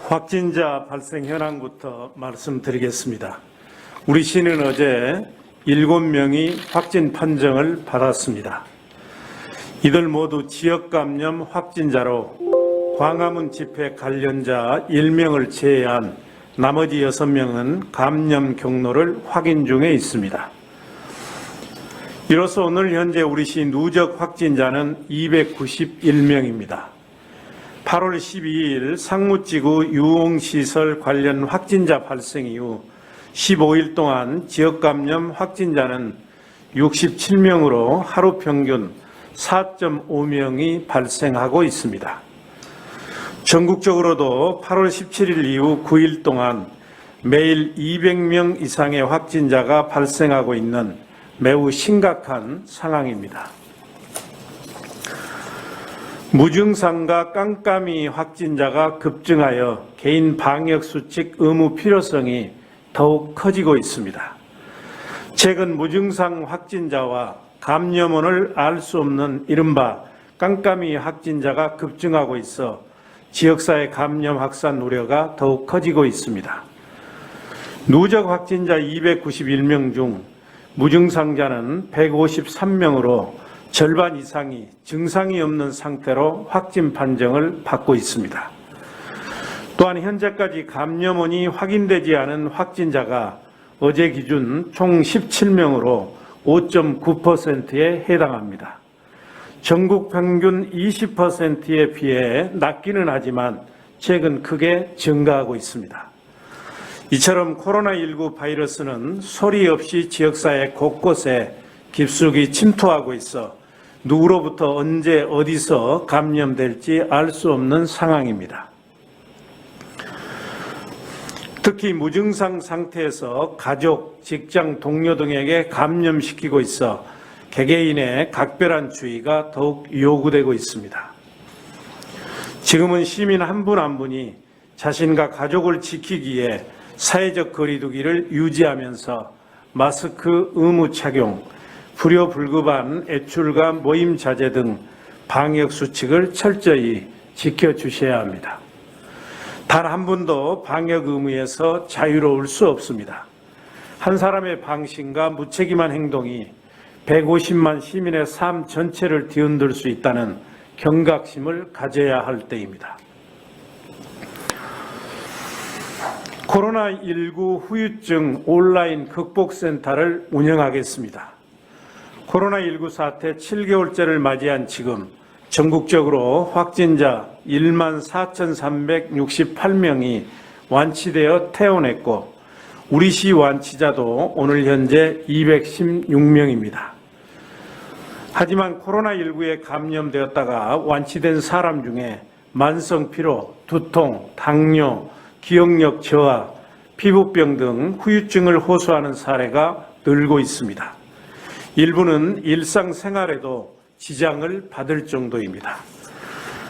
확진자 발생 현황부터 말씀드리겠습니다. 우리 시는 어제 7명이 확진 판정을 받았습니다. 이들 모두 지역 감염 확진자로 광화문 집회 관련자 1명을 제외한 나머지 6명은 감염 경로를 확인 중에 있습니다. 이로써 오늘 현재 우리 시 누적 확진자는 291명입니다. 8월 12일 상무지구 유흥시설 관련 확진자 발생 이후 15일 동안 지역 감염 확진자는 67명으로 하루 평균 4.5명이 발생하고 있습니다. 전국적으로도 8월 17일 이후 9일 동안 매일 200명 이상의 확진자가 발생하고 있는 매우 심각한 상황입니다. 무증상과 깜깜이 확진자가 급증하여 개인 방역수칙 의무 필요성이 더욱 커지고 있습니다. 최근 무증상 확진자와 감염원을 알 수 없는 이른바 깜깜이 확진자가 급증하고 있어 지역사회 감염 확산 우려가 더욱 커지고 있습니다. 누적 확진자 291명 중 무증상자는 153명으로 절반 이상이 증상이 없는 상태로 확진 판정을 받고 있습니다. 또한 현재까지 감염원이 확인되지 않은 확진자가 어제 기준 총 17명으로 5.9%에 해당합니다. 전국 평균 20%에 비해 낮기는 하지만 최근 크게 증가하고 있습니다. 이처럼 코로나19 바이러스는 소리 없이 지역사회 곳곳에 깊숙이 침투하고 있어 누구로부터 언제 어디서 감염될지 알 수 없는 상황입니다. 특히 무증상 상태에서 가족, 직장, 동료 등에게 감염시키고 있어 개개인의 각별한 주의가 더욱 요구되고 있습니다. 지금은 시민 한 분 한 분이 자신과 가족을 지키기에 사회적 거리두기를 유지하면서 마스크 의무 착용, 불효불급한 애출과 모임 자제 등 방역 수칙을 철저히 지켜주셔야 합니다. 단 한 분도 방역 의무에서 자유로울 수 없습니다. 한 사람의 방심과 무책임한 행동이 150만 시민의 삶 전체를 뒤흔들 수 있다는 경각심을 가져야 할 때입니다. 코로나19 후유증 온라인 극복센터를 운영하겠습니다. 코로나19 사태 7개월째를 맞이한 지금 전국적으로 확진자 14,368명이 완치되어 퇴원했고 우리 시 완치자도 오늘 현재 216명입니다. 하지만 코로나19에 감염되었다가 완치된 사람 중에 만성피로, 두통, 당뇨, 기억력 저하, 피부병 등 후유증을 호소하는 사례가 늘고 있습니다. 일부는 일상생활에도 지장을 받을 정도입니다.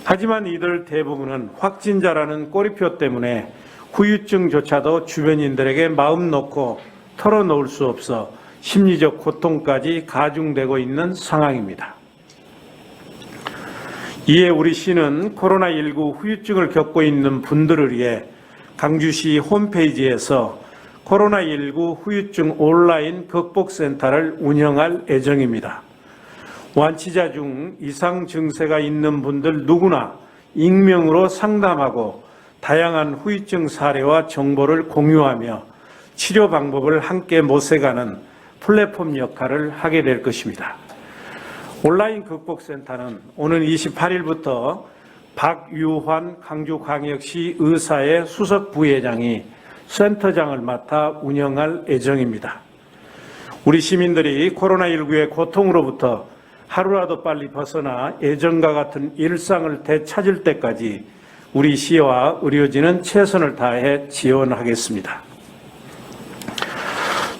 하지만 이들 대부분은 확진자라는 꼬리표 때문에 후유증조차도 주변인들에게 마음 놓고 털어놓을 수 없어 심리적 고통까지 가중되고 있는 상황입니다. 이에 우리 시는 코로나19 후유증을 겪고 있는 분들을 위해 강주시 홈페이지에서 코로나19 후유증 온라인 극복센터를 운영할 예정입니다. 완치자 중 이상 증세가 있는 분들 누구나 익명으로 상담하고 다양한 후유증 사례와 정보를 공유하며 치료 방법을 함께 모색하는 플랫폼 역할을 하게 될 것입니다. 온라인 극복센터는 오는 28일부터 박유환 강주광역시 의사의 수석 부회장이 센터장을 맡아 운영할 예정입니다. 우리 시민들이 코로나19의 고통으로부터 하루라도 빨리 벗어나 예전과 같은 일상을 되찾을 때까지 우리 시와 의료진은 최선을 다해 지원하겠습니다.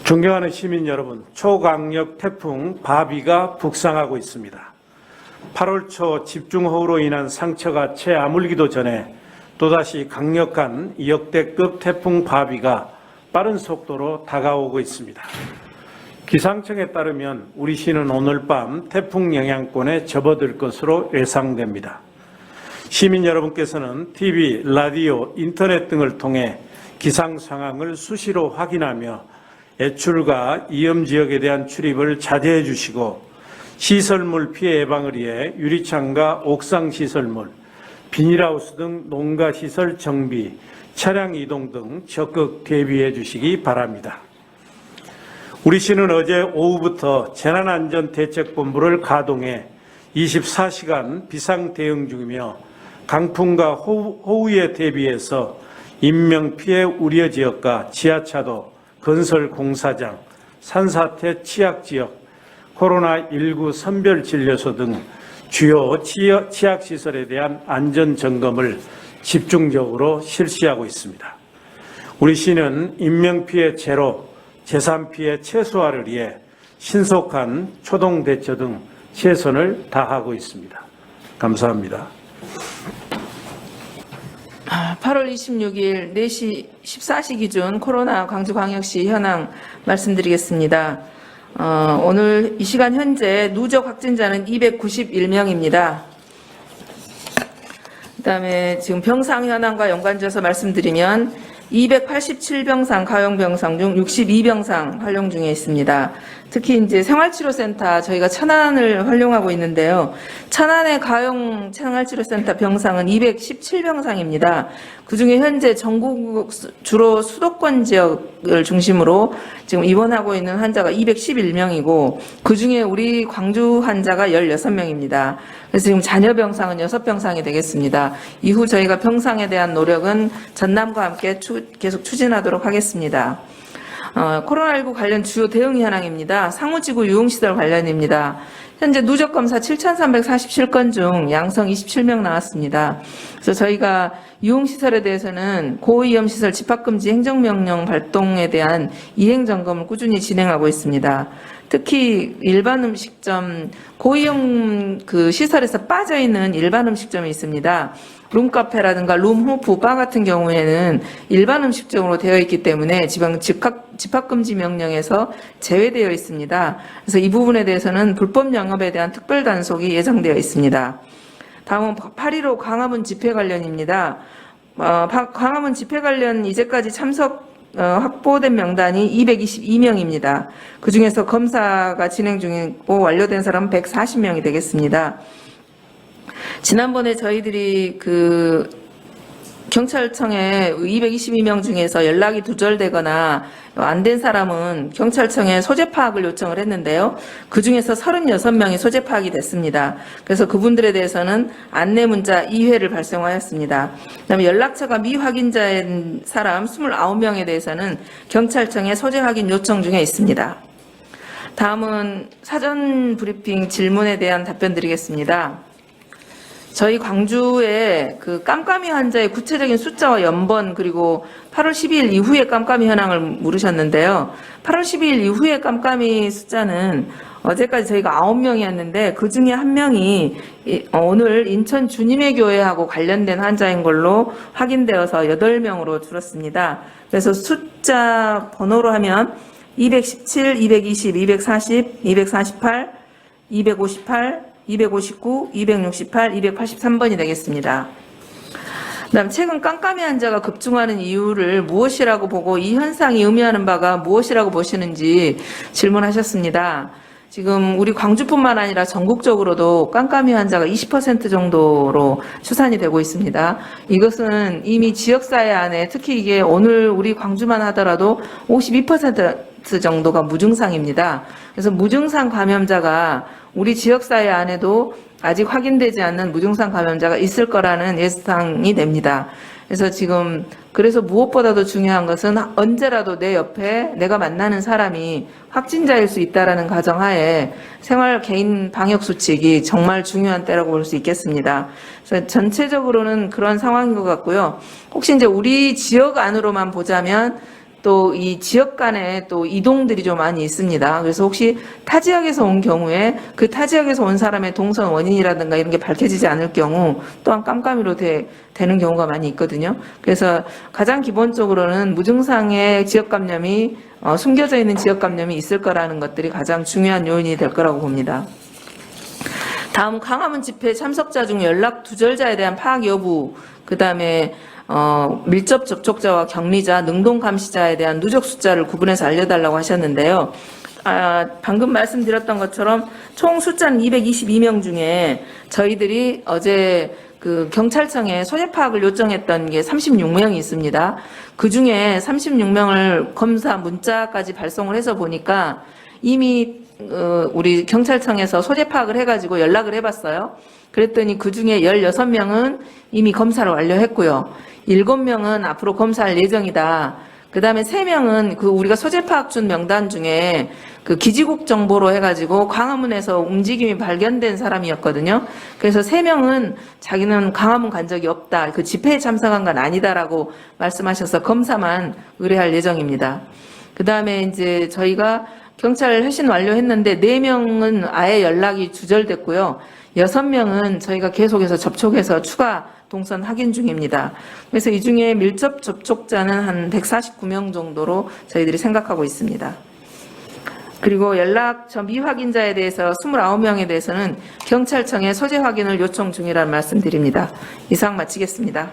존경하는 시민 여러분, 초강력 태풍 바비가 북상하고 있습니다. 8월 초 집중호우로 인한 상처가 채 아물기도 전에 또다시 강력한 역대급 태풍 바비가 빠른 속도로 다가오고 있습니다. 기상청에 따르면 우리 시는 오늘 밤 태풍 영향권에 접어들 것으로 예상됩니다. 시민 여러분께서는 TV, 라디오, 인터넷 등을 통해 기상 상황을 수시로 확인하며 애출과 위험 지역에 대한 출입을 자제해 주시고 시설물 피해 예방을 위해 유리창과 옥상 시설물, 비닐하우스 등 농가 시설 정비, 차량 이동 등 적극 대비해 주시기 바랍니다. 우리 시는 어제 오후부터 재난안전대책본부를 가동해 24시간 비상대응 중이며 강풍과 호우에 대비해서 인명피해 우려 지역과 지하차도, 건설 공사장, 산사태 취약지역, 코로나19 선별진료소 등 주요 취약시설에 대한 안전점검을 집중적으로 실시하고 있습니다. 우리 시는 인명피해 제로, 재산피해 최소화를 위해 신속한 초동대처 등 최선을 다하고 있습니다. 감사합니다. 8월 26일 4시 14시 기준 코로나 광주광역시 현황 말씀드리겠습니다. 오늘 이 시간 현재 누적 확진자는 291명입니다. 그다음에 지금 병상 현황과 연관지어서 말씀드리면 287병상 가용병상 중 62병상 활용 중에 있습니다. 특히 이제 생활치료센터 저희가 천안을 활용하고 있는데요. 천안의 가용 생활치료센터 병상은 217병상입니다. 그중에 현재 전국 주로 수도권 지역을 중심으로 지금 입원하고 있는 환자가 211명이고 그중에 우리 광주 환자가 16명입니다. 그래서 지금 잔여 병상은 6병상이 되겠습니다. 이후 저희가 병상에 대한 노력은 전남과 함께 계속 추진하도록 하겠습니다. 코로나19 관련 주요 대응 현황입니다. 상호지구 유흥시설 관련입니다. 현재 누적검사 7,347건 중 양성 27명 나왔습니다. 그래서 저희가 유흥시설에 대해서는 고위험시설 집합금지 행정명령 발동에 대한 이행점검을 꾸준히 진행하고 있습니다. 특히 일반 음식점, 고위험 시설에서 빠져있는 일반 음식점이 있습니다. 룸카페라든가 룸호프, 바 같은 경우에는 일반 음식점으로 되어 있기 때문에 지방 집합금지 명령에서 제외되어 있습니다. 그래서 이 부분에 대해서는 불법 영업에 대한 특별 단속이 예정되어 있습니다. 다음은 8.15 광화문 집회 관련입니다. 광화문 집회 관련 이제까지 참석 확보된 명단이 222명입니다. 그중에서 검사가 진행 중이고 완료된 사람은 140명이 되겠습니다. 지난번에 저희들이 경찰청에 222명 중에서 연락이 두절되거나 안 된 사람은 경찰청에 소재 파악을 요청을 했는데요. 그중에서 36명이 소재 파악이 됐습니다. 그래서 그분들에 대해서는 안내 문자 2회를 발송하였습니다. 그다음에 연락처가 미확인자인 사람 29명에 대해서는 경찰청에 소재 확인 요청 중에 있습니다. 다음은 사전 브리핑 질문에 대한 답변 드리겠습니다. 저희 광주의 깜깜이 환자의 구체적인 숫자와 연번 그리고 8월 12일 이후의 깜깜이 현황을 물으셨는데요. 8월 12일 이후의 깜깜이 숫자는 어제까지 저희가 9명이었는데 그중에 1명이 오늘 인천 주님의 교회하고 관련된 환자인 걸로 확인되어서 8명으로 줄었습니다. 그래서 숫자 번호로 하면 217, 220, 240, 248, 258, 259, 268, 283번이 되겠습니다. 그다음 최근 깜깜이 환자가 급증하는 이유를 무엇이라고 보고 이 현상이 의미하는 바가 무엇이라고 보시는지 질문하셨습니다. 지금 우리 광주뿐만 아니라 전국적으로도 깜깜이 환자가 20% 정도로 추산이 되고 있습니다. 이것은 이미 지역사회 안에 특히 이게 오늘 우리 광주만 하더라도 52% 정도가 무증상입니다. 그래서 무증상 감염자가 우리 지역사회 안에도 아직 확인되지 않는 무증상 감염자가 있을 거라는 예상이 됩니다. 그래서 무엇보다도 중요한 것은 언제라도 내 옆에 내가 만나는 사람이 확진자일 수 있다라는 가정하에 생활 개인 방역 수칙이 정말 중요한 때라고 볼 수 있겠습니다. 그래서 전체적으로는 그런 상황인 것 같고요. 혹시 이제 우리 지역 안으로만 보자면 또 이 지역 간에 또 이동들이 좀 많이 있습니다. 그래서 혹시 타 지역에서 온 경우에 그 타 지역에서 온 사람의 동선 원인이라든가 이런 게 밝혀지지 않을 경우 또한 깜깜이로 되는 경우가 많이 있거든요. 그래서 가장 기본적으로는 무증상의 지역 감염이 숨겨져 있는 지역 감염이 있을 거라는 것들이 가장 중요한 요인이 될 거라고 봅니다. 다음 광화문 집회 참석자 중 연락 두절자에 대한 파악 여부, 그다음에 밀접 접촉자와 격리자, 능동 감시자에 대한 누적 숫자를 구분해서 알려달라고 하셨는데요. 방금 말씀드렸던 것처럼 총 숫자는 222명 중에 저희들이 어제 그 경찰청에 소재 파악을 요청했던 게 36명이 있습니다. 그 중에 36명을 검사 문자까지 발송을 해서 보니까 이미 우리 경찰청에서 소재 파악을 해가지고 연락을 해봤어요. 그랬더니 그 중에 16명은 이미 검사를 완료했고요. 7명은 앞으로 검사할 예정이다. 그 다음에 3명은 그 우리가 소재 파악 준 명단 중에 그 기지국 정보로 해가지고 광화문에서 움직임이 발견된 사람이었거든요. 그래서 3명은 자기는 광화문 간 적이 없다. 그 집회에 참석한 건 아니다라고 말씀하셔서 검사만 의뢰할 예정입니다. 그 다음에 이제 저희가 경찰 회신 완료했는데 4명은 아예 연락이 두절됐고요. 6명은 저희가 계속해서 접촉해서 추가 동선 확인 중입니다. 그래서 이 중에 밀접 접촉자는 한 149명 정도로 저희들이 생각하고 있습니다. 그리고 연락 전 미확인자에 대해서 29명에 대해서는 경찰청에 소재 확인을 요청 중이라는 말씀드립니다. 이상 마치겠습니다.